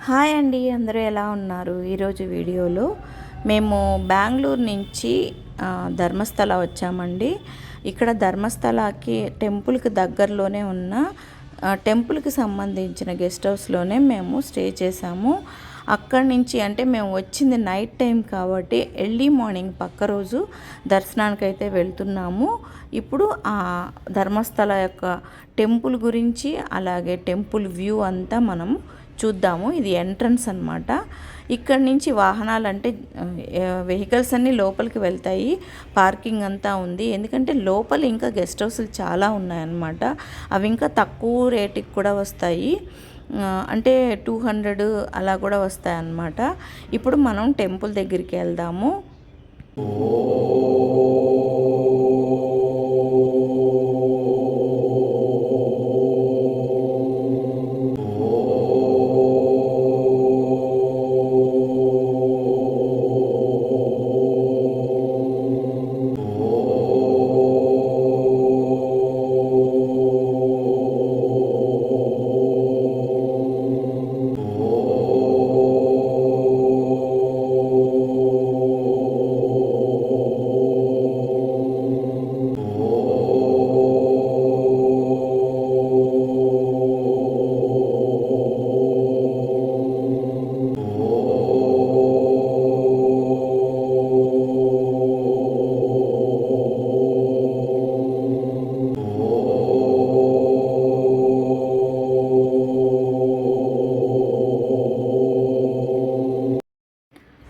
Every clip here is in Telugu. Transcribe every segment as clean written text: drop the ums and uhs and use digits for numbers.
హాయ్ అండి, అందరూ ఎలా ఉన్నారు? ఈరోజు వీడియోలో మేము బెంగళూరు నుంచి ధర్మస్థల వచ్చామండి. ఇక్కడ ధర్మస్థలకి టెంపుల్కి దగ్గరలోనే ఉన్న టెంపుల్కి సంబంధించిన గెస్ట్ హౌస్లోనే మేము స్టే చేసాము. అక్కడి నుంచి అంటే మేము వచ్చింది నైట్ టైం కాబట్టి ఎర్లీ మార్నింగ్ పక్క రోజు దర్శనానికి అయితే వెళ్తున్నాము. ఇప్పుడు ఆ ధర్మస్థల యొక్క టెంపుల్ గురించి అలాగే టెంపుల్ వ్యూ అంతా మనం చూద్దాము. ఇది ఎంట్రన్స్ అన్నమాట. ఇక్కడ నుంచి వాహనాలు అంటే వెహికల్స్ అన్నీ లోపలికి వెళ్తాయి. పార్కింగ్ అంతా ఉంది. ఎందుకంటే లోపల ఇంకా గెస్ట్ హౌస్లు చాలా ఉన్నాయన్నమాట. అవి ఇంకా తక్కువ రేటుకి కూడా వస్తాయి. అంటే 200 అలా కూడా వస్తాయి అన్నమాట. ఇప్పుడు మనం టెంపుల్ దగ్గరికి వెళ్దాము.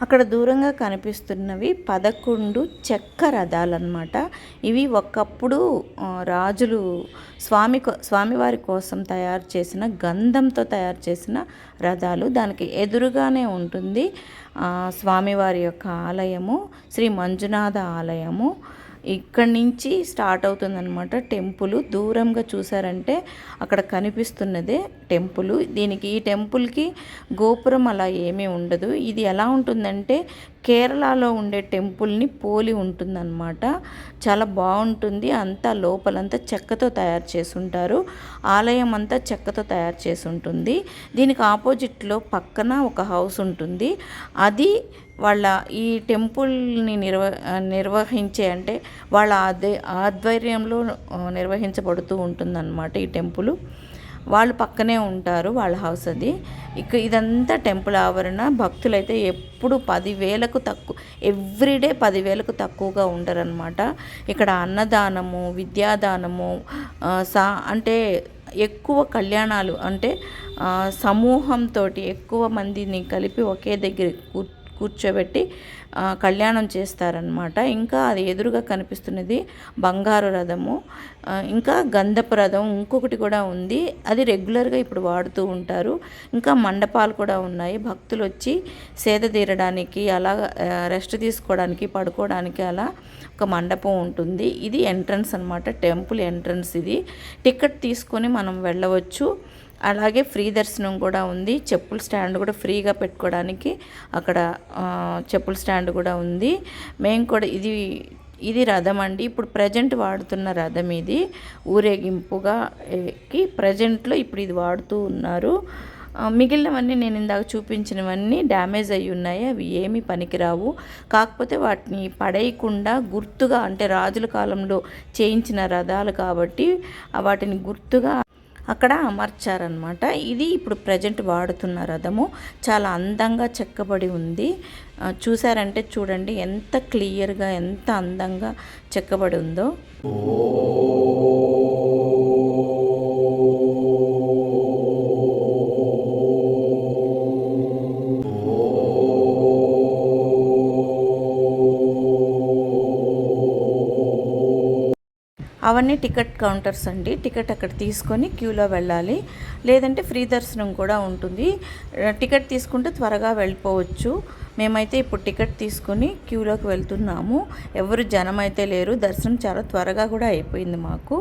అక్కడ దూరంగా కనిపిస్తున్నవి 11 చెక్క రథాలన్నమాట. ఇవి ఒకప్పుడు రాజులు స్వామివారి కోసం తయారు చేసిన గంధంతో తయారు చేసిన రథాలు. దానికి ఎదురుగానే ఉంటుంది స్వామివారి యొక్క ఆలయము, శ్రీ మంజునాథ ఆలయము. ఇక్కడి నుంచి స్టార్ట్ అవుతుందన్నమాట టెంపుల్. దూరంగా చూసారంటే అక్కడ కనిపిస్తున్నదే టెంపుల్. ఈ టెంపుల్కి గోపురం అలా ఏమీ ఉండదు. ఇది ఎలా ఉంటుందంటే కేరళలో ఉండే టెంపుల్ని పోలి ఉంటుందన్నమాట. చాలా బాగుంటుంది. అంతా లోపలంతా చెక్కతో తయారు చేసి ఉంటారు. ఆలయం అంతా చెక్కతో తయారు చేసి ఉంటుంది. దీనికి ఆపోజిట్లో పక్కన ఒక హౌస్ ఉంటుంది. అది వాళ్ళ ఈ టెంపుల్ని నిర్వహించే అంటే వాళ్ళ ఆధ్వర్యంలో నిర్వహించబడుతూ ఉంటుందన్నమాట ఈ టెంపుల్. వాళ్ళు పక్కనే ఉంటారు, వాళ్ళ హౌస్ అది. ఇదంతా టెంపుల్ ఆవరణ. భక్తులైతే ఎప్పుడు 10,000కు తక్కువ, ఎవ్రీడే 10,000కు తక్కువగా ఉండరనమాట. ఇక్కడ అన్నదానము, విద్యాదానము, అంటే ఎక్కువ కళ్యాణాలు అంటే సమూహంతో ఎక్కువ మందిని కలిపి ఒకే దగ్గర కూర్చోబెట్టి కళ్యాణం చేస్తారనమాట. ఇంకా అది ఎదురుగా కనిపిస్తున్నది బంగారు రథము. ఇంకా గంధపు రథం ఇంకొకటి కూడా ఉంది. అది రెగ్యులర్గా ఇప్పుడు వాడుతూ ఉంటారు. ఇంకా మండపాలు కూడా ఉన్నాయి. భక్తులు వచ్చి సేద తీరడానికి, అలా రెస్ట్ తీసుకోవడానికి, పడుకోవడానికి అలా ఒక మండపం ఉంటుంది. ఇది ఎంట్రన్స్ అనమాట, టెంపుల్ ఎంట్రన్స్. ఇది టికెట్ తీసుకొని మనం వెళ్ళవచ్చు. అలాగే ఫ్రీ దర్శనం కూడా ఉంది. చెప్పుల స్టాండ్ కూడా ఫ్రీగా పెట్టుకోవడానికి అక్కడ చెప్పుల స్టాండ్ కూడా ఉంది. మేము కూడా ఇది రథం అండి. ఇప్పుడు ప్రజెంట్ వాడుతున్న రథం ఇది. ఊరేగింపుగా ప్రజెంట్లో ఇప్పుడు ఇది వాడుతూ ఉన్నారు. మిగిలినవన్నీ నేను ఇందాక చూపించినవన్నీ డ్యామేజ్ అయ్యి ఉన్నాయి. అవి ఏమీ పనికిరావు. కాకపోతే వాటిని పడేయకుండా గుర్తుగా, అంటే రాజుల కాలంలో చేయించిన రథాలు కాబట్టి వాటిని గుర్తుగా అక్కడ అమర్చారనమాట. ఇది ఇప్పుడు ప్రజెంట్ వాడుతున్న రథము. చాలా అందంగా చెక్కబడి ఉంది. చూసారంటే చూడండి ఎంత క్లియర్గా, ఎంత అందంగా చెక్కబడి ఉందో. అవన్నీ టికెట్ కౌంటర్స్ అండి. టికెట్ అక్కడ తీసుకొని క్యూలో వెళ్ళాలి. లేదంటే ఫ్రీ దర్శనం కూడా ఉంటుంది. టికెట్ తీసుకుంటే త్వరగా వెళ్ళిపోవచ్చు. మేమైతే ఇప్పుడు టికెట్ తీసుకొని క్యూలోకి వెళ్తున్నాము. ఎవరు జనం అయితే లేరు. దర్శనం చాలా త్వరగా కూడా అయిపోయింది మాకు.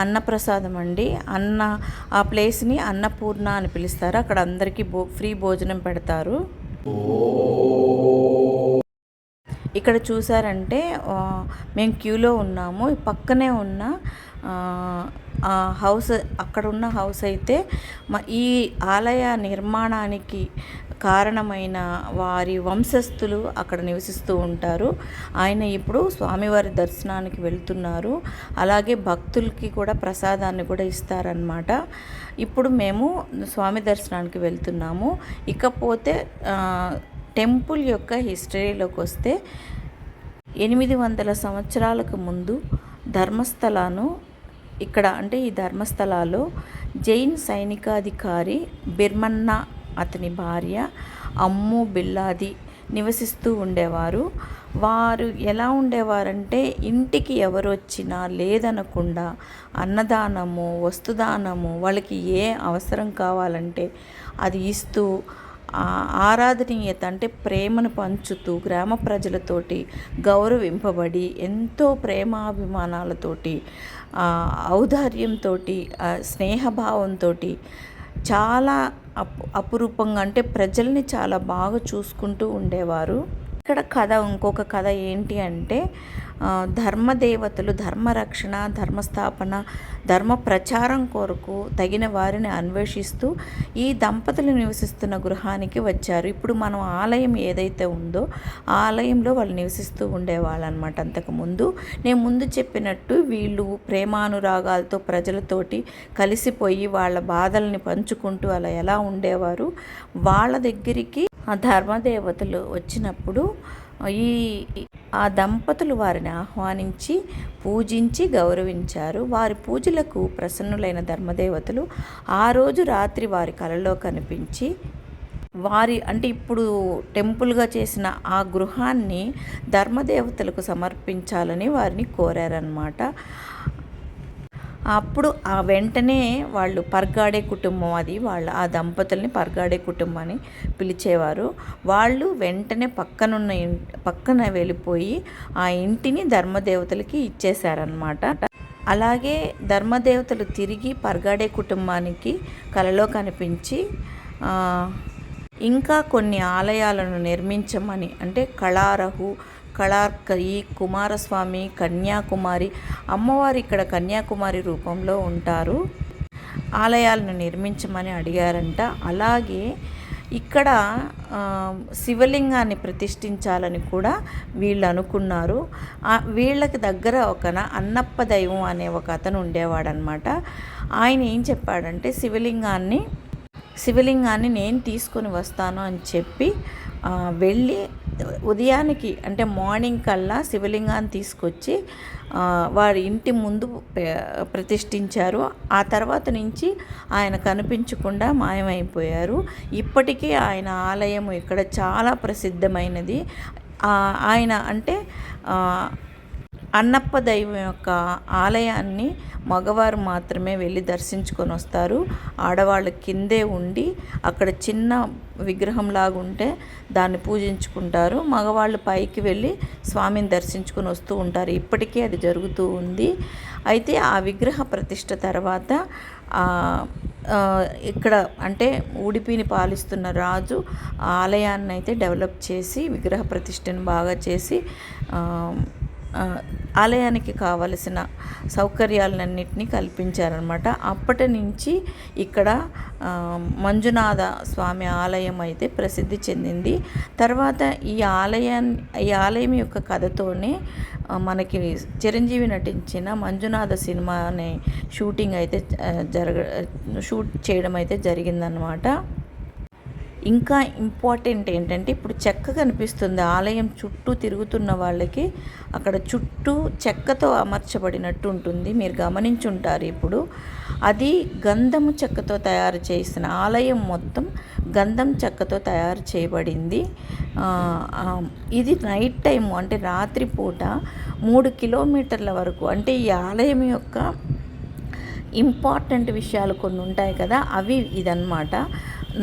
అన్నప్రసాదం అండి. ఆ ప్లేస్ని అన్నపూర్ణ అని పిలుస్తారు. అక్కడ అందరికీ ఫ్రీ భోజనం పెడతారు. ఇక్కడ చూసారంటే మేము క్యూలో ఉన్నాము. పక్కనే ఉన్న హౌస్, అక్కడ ఉన్న హౌస్ అయితే ఈ ఆలయ నిర్మాణానికి కారణమైన వారి వంశస్థులు అక్కడ నివసిస్తూ ఉంటారు. ఆయన ఇప్పుడు స్వామివారి దర్శనానికి వెళ్తున్నారు. అలాగే భక్తులకి కూడా ప్రసాదాన్ని కూడా ఇస్తారనమాట. ఇప్పుడు మేము స్వామి దర్శనానికి వెళ్తున్నాము. ఇకపోతే టెంపుల్ యొక్క హిస్టరీలోకి వస్తే 800 సంవత్సరాలకు ముందు ధర్మస్థలాను ఇక్కడ అంటే ఈ ధర్మస్థలాలో జైన్ సైనికాధికారి బిర్మన్న, అతని భార్య అమ్ము బిల్లాది నివసిస్తూ ఉండేవారు. వారు ఎలా ఉండేవారంటే ఇంటికి ఎవరు వచ్చినా లేదనకుండా అన్నదానము, వస్తుదానము, వాళ్ళకి ఏ అవసరం కావాలంటే అది ఇస్తూ ఆరాధనీయత అంటే ప్రేమను పంచుతూ గ్రామ ప్రజలతోటి గౌరవింపబడి ఎంతో ప్రేమాభిమానాలతోటి ఔదార్యంతో స్నేహభావంతో చాలా అపురూపంగా అంటే ప్రజల్ని చాలా బాగా చూసుకుంటూ ఉండేవారు. ఇక్కడ ఇంకొక కథ ఏంటి అంటే ధర్మదేవతలు ధర్మరక్షణ, ధర్మస్థాపన, ధర్మ ప్రచారం కొరకు తగిన వారిని అన్వేషిస్తూ ఈ దంపతులు నివసిస్తున్న గృహానికి వచ్చారు. ఇప్పుడు మనం ఆలయం ఏదైతే ఉందో ఆ ఆలయంలో వాళ్ళు నివసిస్తూ ఉండేవాళ్ళు అనమాట. అంతకుముందు నేను ముందు చెప్పినట్టు వీళ్ళు ప్రేమానురాగాలతో ప్రజలతోటి కలిసిపోయి వాళ్ళ బాధల్ని పంచుకుంటూ అలా ఎలా ఉండేవారు. వాళ్ళ దగ్గరికి ఆ ధర్మదేవతలు వచ్చినప్పుడు ఆ దంపతులు వారిని ఆహ్వానించి పూజించి గౌరవించారు. వారి పూజలకు ప్రసన్నులైన ధర్మదేవతలు ఆ రోజు రాత్రి వారి కలలో కనిపించి అంటే ఇప్పుడు టెంపుల్గా చేసిన ఆ గృహాన్ని ధర్మదేవతలకు సమర్పించాలని వారిని కోరారన్నమాట. అప్పుడు ఆ వెంటనే వాళ్ళు పర్గాడే కుటుంబం, అది ఆ దంపతుల్ని పర్గాడే కుటుంబం అని పిలిచేవారు. వాళ్ళు వెంటనే పక్కన వెళ్ళిపోయి ఆ ఇంటిని ధర్మదేవతలకి ఇచ్చేశారనమాట. అలాగే ధర్మదేవతలు తిరిగి పర్గాడే కుటుంబానికి కలలో కనిపించి ఇంకా కొన్ని ఆలయాలను నిర్మించమని, అంటే కళార్కయి, కుమారస్వామి, కన్యాకుమారి, అమ్మవారు ఇక్కడ కన్యాకుమారి రూపంలో ఉంటారు, ఆలయాలను నిర్మించమని అడిగారంట. అలాగే ఇక్కడ శివలింగాన్ని ప్రతిష్ఠించాలని కూడా వీళ్ళు అనుకున్నారు. వీళ్ళకి దగ్గర అన్నప్ప దైవం అనే ఒక అతను ఉండేవాడనమాట. ఆయన ఏం చెప్పాడంటే శివలింగాన్ని నేను తీసుకొని వస్తాను అని చెప్పి వెళ్ళి ఉదయానికి అంటే మార్నింగ్ కల్లా శివలింగాన్ని తీసుకొచ్చి వారి ఇంటి ముందు ప్రతిష్ఠించారు. ఆ తర్వాత నుంచి ఆయన కనిపించకుండా మాయమైపోయారు. ఇప్పటికీ ఆయన ఆలయం ఇక్కడ చాలా ప్రసిద్ధమైనది. ఆయన అంటే అన్నప్ప దైవం యొక్క ఆలయాన్ని మగవారు మాత్రమే వెళ్ళి దర్శించుకొని వస్తారు. ఆడవాళ్ళు కిందే ఉండి అక్కడ చిన్న విగ్రహం లాగుంటే దాన్ని పూజించుకుంటారు. మగవాళ్ళు పైకి వెళ్ళి స్వామిని దర్శించుకొని వస్తూ ఉంటారు. ఇప్పటికీ అది జరుగుతూ ఉంది. అయితే ఆ విగ్రహ ప్రతిష్ఠ తర్వాత ఇక్కడ అంటే ఉడిపిని పాలిస్తున్న రాజు ఆలయాన్ని అయితే డెవలప్ చేసి విగ్రహ ప్రతిష్టను బాగా చేసి ఆలయానికి కావలసిన సౌకర్యాలన్నింటినీ కల్పించారనమాట. అప్పటి నుంచి ఇక్కడ మంజునాథ స్వామి ఆలయం అయితే ప్రసిద్ధి చెందింది. తర్వాత ఈ ఆలయం యొక్క కథతోనే మనకి చిరంజీవి నటించిన మంజునాథ సినిమా అనే షూట్ చేయడం అయితే జరిగిందనమాట. ఇంకా ఇంపార్టెంట్ ఏంటంటే ఇప్పుడు చెక్క కనిపిస్తుంది. ఆలయం చుట్టూ తిరుగుతున్న వాళ్ళకి అక్కడ చుట్టూ చెక్కతో అమర్చబడినట్టు ఉంటుంది, మీరు గమనించుంటారు. ఇప్పుడు అది గంధము చెక్కతో తయారు చేసిన ఆలయం మొత్తం గంధం చెక్కతో తయారు చేయబడింది. ఇది నైట్ టైం అంటే రాత్రిపూట 3 కిలోమీటర్ల వరకు, అంటే ఈ ఆలయం యొక్క ఇంపార్టెంట్ విషయాలు కొన్ని ఉంటాయి కదా, అవి ఇదన్నమాట.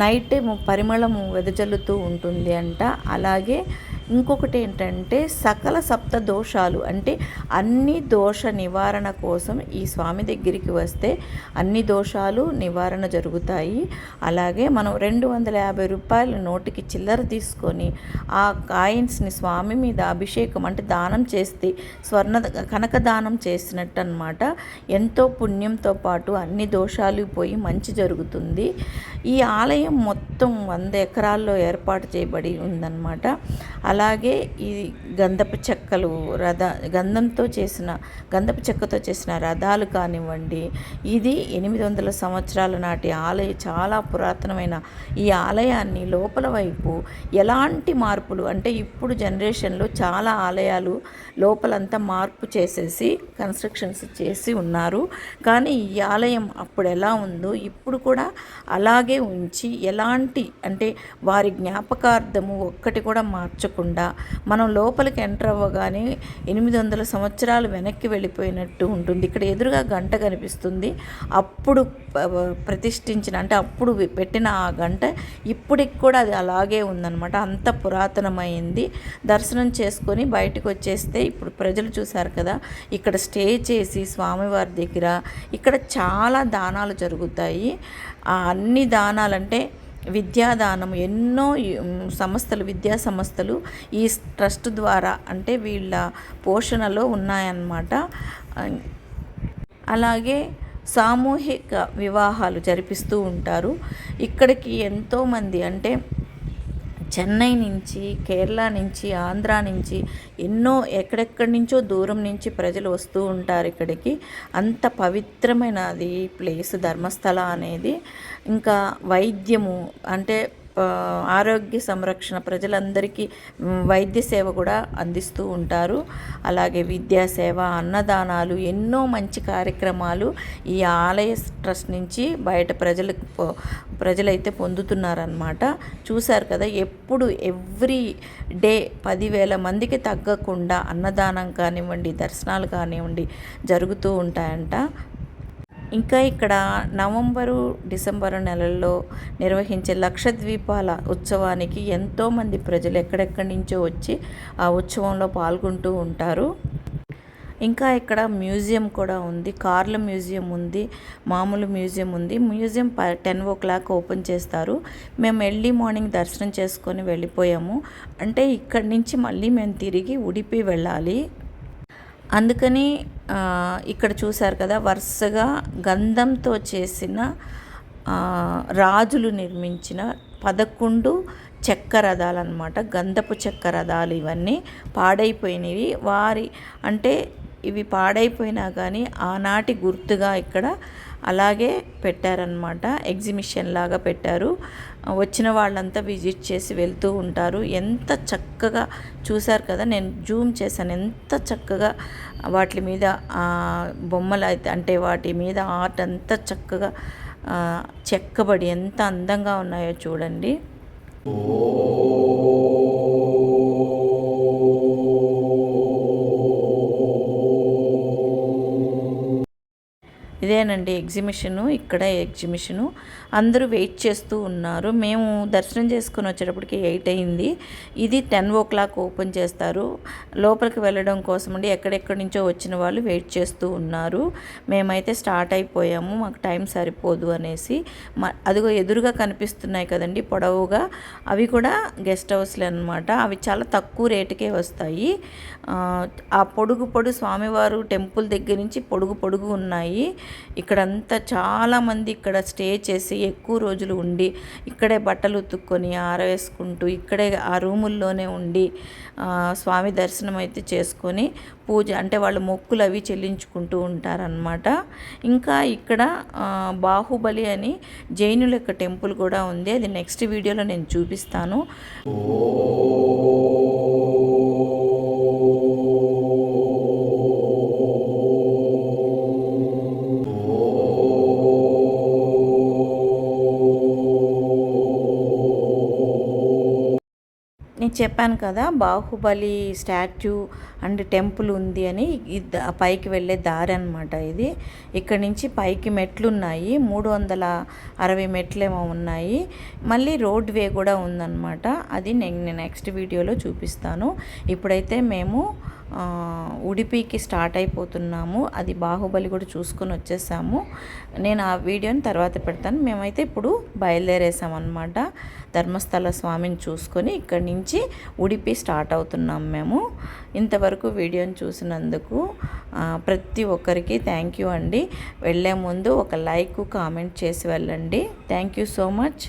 నైట్ టైం పరిమళము వెదజల్లుతూ ఉంటుంది అంట. అలాగే ఇంకొకటి ఏంటంటే సకల సప్త దోషాలు, అంటే అన్ని దోష నివారణ కోసం ఈ స్వామి దగ్గరికి వస్తే అన్ని దోషాలు నివారణ జరుగుతాయి. అలాగే మనం 250 రూపాయల నోటికి చిల్లర తీసుకొని ఆ కాయిన్స్ని స్వామి మీద అభిషేకం అంటే దానం చేస్తే కనక దానం చేసినట్టు అనమాట. ఎంతో పుణ్యంతో పాటు అన్ని దోషాలు పోయి మంచి జరుగుతుంది. ఈ ఆలయం మొత్తం 100 ఎకరాల్లో ఏర్పాటు చేయబడి ఉందన్నమాట. అలాగే ఈ గంధపు చెక్కలు గంధపు చెక్కతో చేసిన రథాలు కానివ్వండి, ఇది 800 సంవత్సరాల నాటి ఆలయం. చాలా పురాతనమైన ఈ ఆలయాన్ని లోపల వైపు ఎలాంటి మార్పులు, అంటే ఇప్పుడు జనరేషన్లో చాలా ఆలయాలు లోపలంతా మార్పు చేసేసి కన్స్ట్రక్షన్స్ చేసి ఉన్నారు. కానీ ఈ ఆలయం అప్పుడు ఎలా ఉందో ఇప్పుడు కూడా అలాగే ఉంచి, ఎలాంటి అంటే వారి జ్ఞాపకార్థము ఒక్కటి కూడా మార్చకుండా మనం లోపలికి ఎంటర్ అవ్వగానే 800 సంవత్సరాలు వెనక్కి వెళ్ళిపోయినట్టు ఉంటుంది. ఇక్కడ ఎదురుగా గంట కనిపిస్తుంది. అప్పుడు ప్రతిష్ఠించిన, అంటే అప్పుడు పెట్టిన ఆ గంట ఇప్పటికి కూడా అది అలాగే ఉందన్నమాట. అంత పురాతనమైంది. దర్శనం చేసుకొని బయటకు వచ్చేస్తే ఇప్పుడు ప్రజలు చూశారు కదా, ఇక్కడ స్టే చేసి స్వామివారి దగ్గర ఇక్కడ చాలా దానాలు జరుగుతాయి. అన్ని దానాలంటే విద్యాదానం, ఎన్నో విద్యా సంస్థలు ఈ ట్రస్ట్ ద్వారా అంటే వీళ్ళ పోషణలో ఉన్నాయన్నమాట. అలాగే సామూహిక వివాహాలు జరిపిస్తూ ఉంటారు. ఇక్కడికి ఎంతోమంది, అంటే చెన్నై నుంచి, కేరళ నుంచి, ఆంధ్రా నుంచి ఎన్నో ఎక్కడెక్కడి నుంచో దూరం నుంచి ప్రజలు వస్తూ ఉంటారు ఇక్కడికి. అంత పవిత్రమైనది ప్లేస్ ధర్మస్థల అనేది. ఇంకా వైద్యము అంటే ఆరోగ్య సంరక్షణ, ప్రజలందరికీ వైద్య సేవ కూడా అందిస్తూ ఉంటారు. అలాగే విద్యాసేవ, అన్నదానాలు, ఎన్నో మంచి కార్యక్రమాలు ఈ ఆలయ ట్రస్ట్ నుంచి బయట ప్రజలైతే పొందుతున్నారన్నమాట. చూశారు కదా, ఎప్పుడు ఎవ్రీ డే 10,000 మందికి తగ్గకుండా అన్నదానం కానివ్వండి, దర్శనాలు కానివ్వండి జరుగుతూ ఉంటాయంట. ఇంకా ఇక్కడ నవంబరు, డిసెంబరు నెలల్లో నిర్వహించే లక్షద్వీపాల ఉత్సవానికి ఎంతోమంది ప్రజలు ఎక్కడెక్కడి నుంచో వచ్చి ఆ ఉత్సవంలో పాల్గొంటూ ఉంటారు. ఇంకా ఇక్కడ మ్యూజియం కూడా ఉంది. కార్ల మ్యూజియం ఉంది, మామూలు మ్యూజియం ఉంది. మ్యూజియం 10 o'clock ఓపెన్ చేస్తారు. మేము ఎర్లీ మార్నింగ్ దర్శనం చేసుకొని వెళ్ళిపోయాము. అంటే ఇక్కడి నుంచి మళ్ళీ మేము తిరిగి ఉడిపి వెళ్ళాలి. అందుకని ఇక్కడ చూశారు కదా, వరుసగా గంధంతో చేసిన రాజులు నిర్మించిన 11 చెక్క రథాలు అన్నమాట. గంధపు చెక్క రథాలు ఇవన్నీ పాడైపోయినవి. అంటే ఇవి పాడైపోయినా కానీ ఆనాటి గుర్తుగా ఇక్కడ అలాగే పెట్టారనమాట. ఎగ్జిబిషన్ లాగా పెట్టారు. వచ్చిన వాళ్ళంతా విజిట్ చేసి వెళ్తూ ఉంటారు. ఎంత చక్కగా చూశారు కదా, నేను జూమ్ చేశాను. ఎంత చక్కగా వాటి మీద బొమ్మలు అయితే, అంటే వాటి మీద ఆర్ట్ అంతా చక్కగా చెక్కబడి ఎంత అందంగా ఉన్నాయో చూడండి. ఇదేనండి ఎగ్జిబిషను. ఇక్కడ ఎగ్జిబిషను అందరూ వెయిట్ చేస్తూ ఉన్నారు. మేము దర్శనం చేసుకొని వచ్చేటప్పటికి 8 అయింది. ఇది 10 o'clock ఓపెన్ చేస్తారు. లోపలికి వెళ్ళడం కోసం అండి ఎక్కడెక్కడి నుంచో వచ్చిన వాళ్ళు వెయిట్ చేస్తూ ఉన్నారు. మేమైతే స్టార్ట్ అయిపోయాము, మాకు టైం సరిపోదు అనేసి. అదిగో ఎదురుగా కనిపిస్తున్నాయి కదండి పొడవుగా, అవి కూడా గెస్ట్ హౌస్లే అనమాట. అవి చాలా తక్కువ రేటుకే వస్తాయి. ఆ పొడుగు స్వామివారు టెంపుల్ దగ్గర నుంచి పొడుగు ఉన్నాయి. ఇక్కడంతా చాలామంది ఇక్కడ స్టే చేసి ఎక్కువ రోజులు ఉండి ఇక్కడే బట్టలు ఉతుక్కొని ఆరవేసుకుంటూ ఇక్కడే ఆ రూముల్లోనే ఉండి స్వామి దర్శనం అయితే చేసుకొని పూజ, అంటే వాళ్ళు మొక్కులు అవి చెల్లించుకుంటూ ఉంటారనమాట. ఇంకా ఇక్కడ బాహుబలి అని జైనుల యొక్క టెంపుల్ కూడా ఉంది. అది నెక్స్ట్ వీడియోలో నేను చూపిస్తాను. నేను చెప్పాను కదా బాహుబలి స్టాచ్యూ అండ్ టెంపుల్ ఉంది అని, పైకి వెళ్ళే దారి అనమాట ఇది. ఇక్కడి నుంచి పైకి మెట్లు ఉన్నాయి, 360 మెట్లేమో ఉన్నాయి. మళ్ళీ రోడ్ వే కూడా ఉందన్నమాట. అది నేను నెక్స్ట్ వీడియోలో చూపిస్తాను. ఇప్పుడైతే మేము ఉడిపికి స్టార్ట్ అయిపోతున్నాము. అది బాహుబలి కూడా చూసుకొని వచ్చేసాము. నేను ఆ వీడియోని తర్వాత పెడతాను. మేమైతే ఇప్పుడు బయలుదేరేసామన్నమాట. ధర్మస్థల స్వామిని చూసుకొని ఇక్కడి నుంచి ఉడిపి స్టార్ట్ అవుతున్నాం మేము. ఇంతవరకు వీడియోని చూసినందుకు ప్రతి ఒక్కరికి థ్యాంక్ యూ అండి. వెళ్ళే ముందు ఒక లైక్ కామెంట్ చేసి వెళ్ళండి. Thank you so much.